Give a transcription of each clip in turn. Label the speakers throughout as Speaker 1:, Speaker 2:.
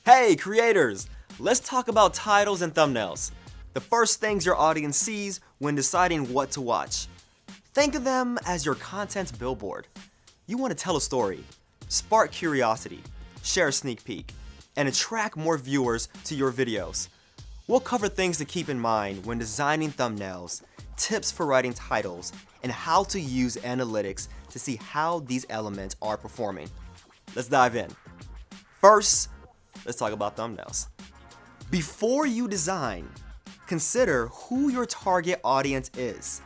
Speaker 1: Hey creators, let's talk about titles and thumbnails. The first things your audience sees when deciding what to watch. Think of them as your content's billboard. You want to tell a story, spark curiosity, share a sneak peek, and attract more viewers to your videos. We'll cover things to keep in mind when designing thumbnails, tips for writing titles, and how to use analytics to see how these elements are performing. Let's dive in. First, let's talk about thumbnails. Before you design, consider who your target audience is.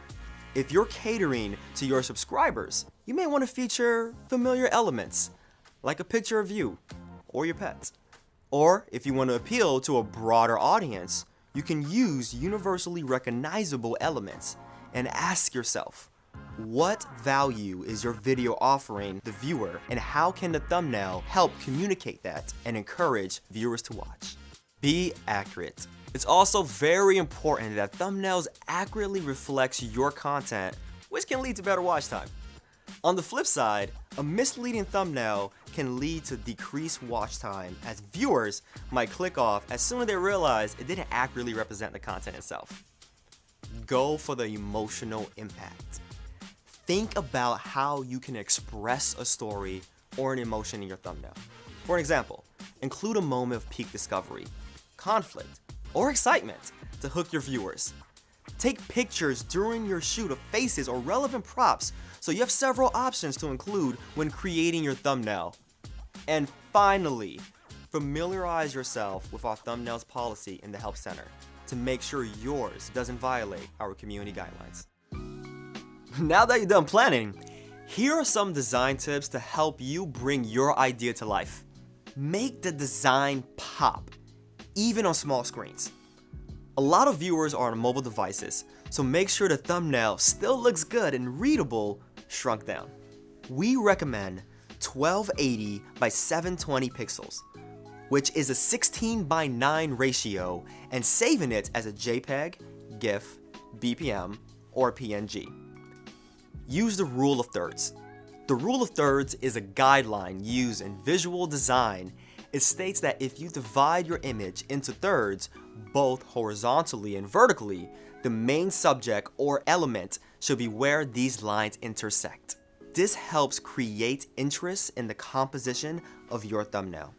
Speaker 1: If you're catering to your subscribers, you may want to feature familiar elements, like a picture of you or your pets. Or if you want to appeal to a broader audience, you can use universally recognizable elements and ask yourself, what value is your video offering the viewer, and how can the thumbnail help communicate that and encourage viewers to watch? Be accurate. It's also very important that thumbnails accurately reflects your content, which can lead to better watch time. On the flip side, a misleading thumbnail can lead to decreased watch time, as viewers might click off as soon as they realize it didn't accurately represent the content itself. Go for the emotional impact. Think about how you can express a story or an emotion in your thumbnail. For example, include a moment of peak discovery, conflict, or excitement to hook your viewers. Take pictures during your shoot of faces or relevant props so you have several options to include when creating your thumbnail. And finally, familiarize yourself with our thumbnails policy in the Help Center to make sure yours doesn't violate our community guidelines. Now that you're done planning, here are some design tips to help you bring your idea to life. Make the design pop, even on small screens. A lot of viewers are on mobile devices, so make sure the thumbnail still looks good and readable shrunk down. We recommend 1280 by 720 pixels, which is a 16:9 ratio, and saving it as a JPEG, GIF, BPM, or PNG. Use the rule of thirds. The rule of thirds is a guideline used in visual design. It states that if you divide your image into thirds, both horizontally and vertically, the main subject or element should be where these lines intersect. This helps create interest in the composition of your thumbnail.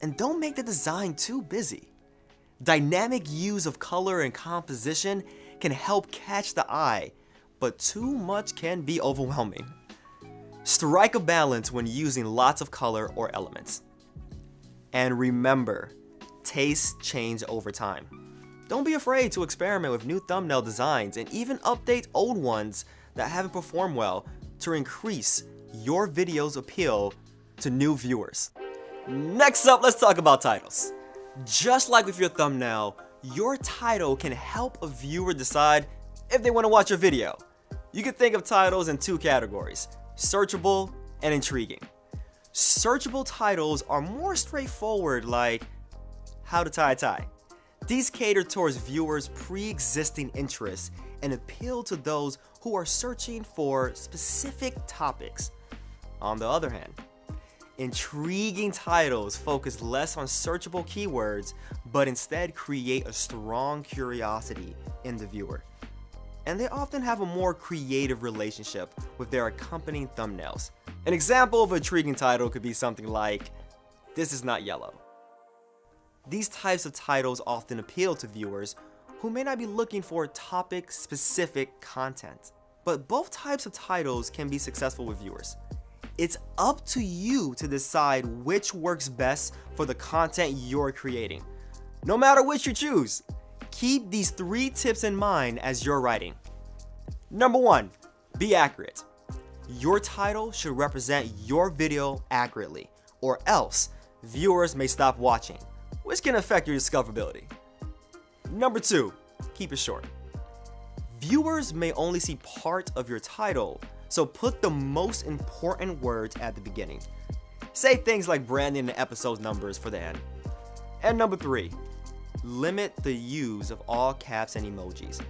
Speaker 1: And don't make the design too busy. Dynamic use of color and composition can help catch the eye, but too much can be overwhelming. Strike a balance when using lots of color or elements. And remember, tastes change over time. Don't be afraid to experiment with new thumbnail designs and even update old ones that haven't performed well to increase your video's appeal to new viewers. Next up, let's talk about titles. Just like with your thumbnail, your title can help a viewer decide if they want to watch your video. You can think of titles in two categories: searchable and intriguing. Searchable titles are more straightforward, like how to tie a tie. These cater towards viewers' pre-existing interests and appeal to those who are searching for specific topics. On the other hand, intriguing titles focus less on searchable keywords, but instead create a strong curiosity in the viewer. And they often have a more creative relationship with their accompanying thumbnails. An example of an intriguing title could be something like, "This is not yellow." These types of titles often appeal to viewers who may not be looking for topic-specific content. But both types of titles can be successful with viewers. It's up to you to decide which works best for the content you're creating. No matter which you choose, keep these 3 tips in mind as you're writing. Number 1, be accurate. Your title should represent your video accurately, or else viewers may stop watching, which can affect your discoverability. Number 2, keep it short. Viewers may only see part of your title, so put the most important words at the beginning. Say things like branding and episode numbers for the end. And number 3, limit the use of all caps and emojis.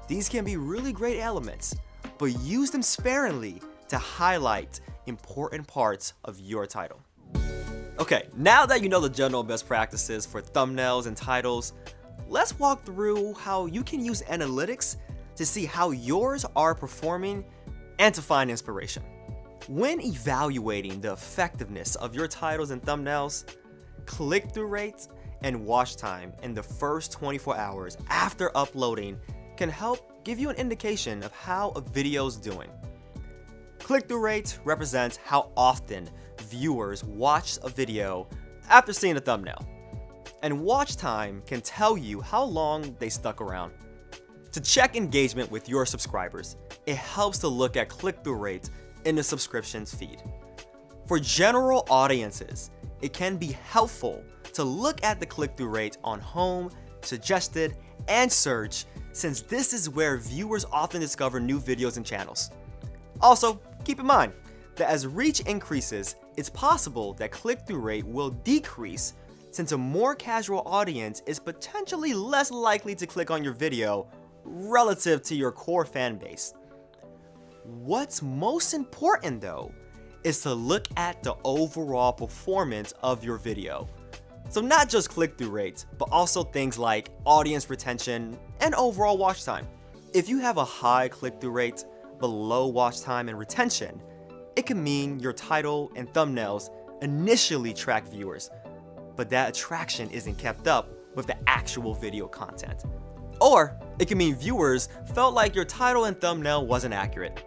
Speaker 1: These can be really great elements, but use them sparingly to highlight important parts of your title. Okay, now that you know the general best practices for thumbnails and titles, let's walk through how you can use analytics to see how yours are performing and to find inspiration. When evaluating the effectiveness of your titles and thumbnails, click-through rates and watch time in the first 24 hours after uploading can help give you an indication of how a video's doing. Click-through rate represents how often viewers watch a video after seeing a thumbnail, and watch time can tell you how long they stuck around. To check engagement with your subscribers, it helps to look at click-through rates in the subscriptions feed. For general audiences, it can be helpful to look at the click-through rate on home, suggested, and search, since this is where viewers often discover new videos and channels. Also, keep in mind that as reach increases, it's possible that click-through rate will decrease since a more casual audience is potentially less likely to click on your video relative to your core fan base. What's most important though is to look at the overall performance of your video. So not just click-through rates, but also things like audience retention and overall watch time. If you have a high click-through rate but low watch time and retention, it can mean your title and thumbnails initially track viewers, but that attraction isn't kept up with the actual video content. Or it can mean viewers felt like your title and thumbnail wasn't accurate.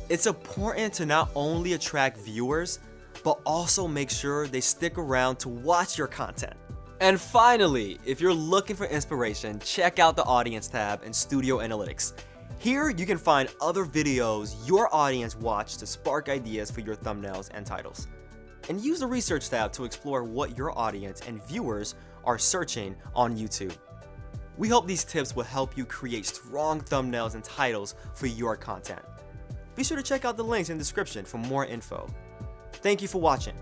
Speaker 1: It's important to not only attract viewers, but also make sure they stick around to watch your content. And finally, if you're looking for inspiration, check out the Audience tab in Studio Analytics. Here you can find other videos your audience watched to spark ideas for your thumbnails and titles. And use the Research tab to explore what your audience and viewers are searching on YouTube. We hope these tips will help you create strong thumbnails and titles for your content. Be sure to check out the links in the description for more info. Thank you for watching.